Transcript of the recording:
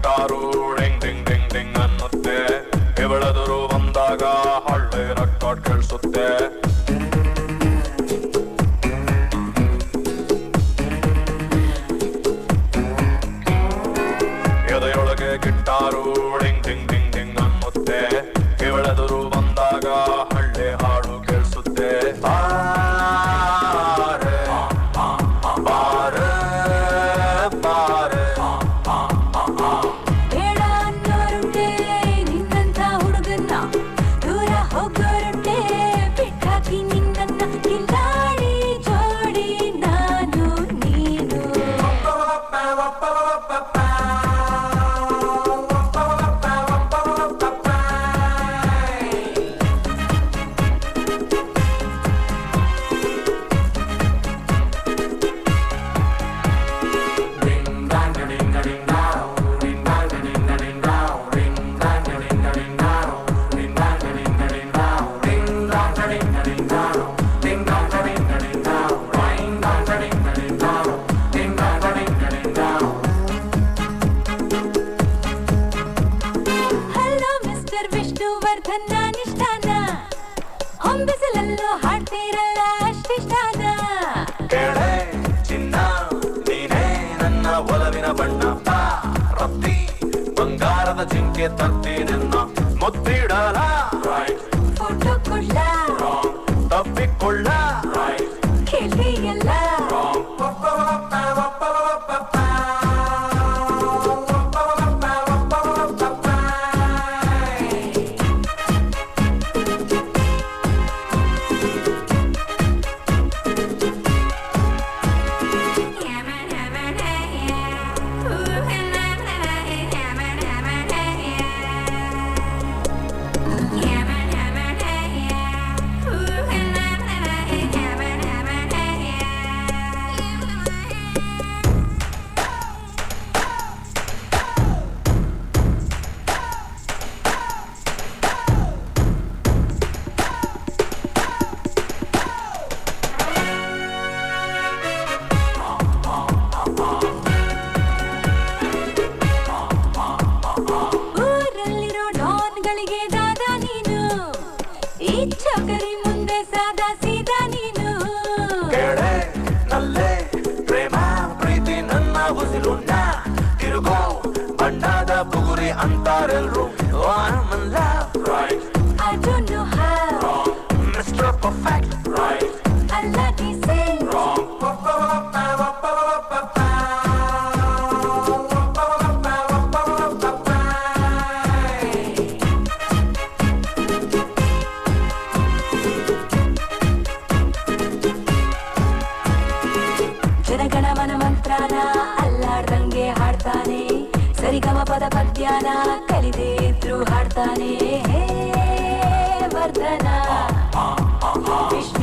Guitar ding ding ding ding ಅನ್ನುತ್ತೆ. ಇವಳೆದುರು ಬಂದಾಗ ಹಳ್ಳಿ ರೆಕಾರ್ಡ್ ಕೇಳಿಸುತ್ತೆ. ಎದೆಯೊಳಗೆ guitar ding ding ding ding ಅನ್ನುತ್ತೆ. ಇವಳೆದುರು ಬಂದಾಗ ಹಳ್ಳಿ ಹಾಡು ಕೇಳಿಸುತ್ತೆ. ಬಾರೆ ಬಾರೆ ಬಾರೆ ಬೇಡ ಅನ್ನೋರುಂಟೆ ನಿನ್ನಂತ ಹುಡುಗನ್ನ, ದೂರ ಹೋಗೋರುಂಟೆ ಬಿಟ್ಟಾಕಿ ನಿನ್ನನ್ನ. ಕಿಲ್ಲಾಡಿ ಜೋಡಿ ನಾನು ನೀನು. ಹಲೋ ಮಿಸ್ಟರ್ ವಿಷ್ಣುವರ್ಧನ್, ನಾನಿಷ್ಟಾನ ಹೊಂಬಿಸಲಲ್ಲೂ ಹಾಡ್ತೀರಲ್ಲ ಅಷ್ಟಿಷ್ಟಾನ. ಕೇಳೆ ಚಿನ್ನ ನೀನೇ ನನ್ನ ಒಲವಿನ ಬಣ್ಣ. ರತ್ತಿ ಬಂಗಾರದ ಜಿಂಕೆ ತರ್ತೀನೆನ್ನ ಮುತ್ತಿಡಲ. ಫೋಟೋ ಕೊಡ್ಲ ತಪ್ಪಿಕೊಳ್ಳ ಕೇಳಿಯಲ್ಲ. ಊರಲ್ಲಿರೋ ಡಾನ್ಗಳಿಗೆ ದಾದ ನೀನು, ಈ ಚೌಕರಿ ಮುಂದೆ ಸಾದಾ ಸೀದಾ ನೀನು. ಕೇಳೆ ನಲ್ಲೆ ಪ್ರೇಮ ಪ್ರೀತಿ ನನ್ನ ಉಸಿರುಣ್ಣ. ತಿರುಗೋ ಬಣ್ಣದ ಬುಗುರಿ ಅಂತಾರೆಲ್ರು. I'm in love, right? I don't know how, Mr. Perfect, right? Allah he say. Wrong. ಜನಗಣ ಮನ ಮಂತ್ರಾನ ಅಲ್ಲಾಡ್ದಂಗೆ ಹಾಡ್ತಾನೆ. ಸರಿಗಮ ಪದ ಪದ್ಯಾನ ಕಲಿದೇ ಇದ್ರು ಹಾಡ್ತಾನೆ. ಹೇ ವರ್ಧನ ವಿಷ್ಣು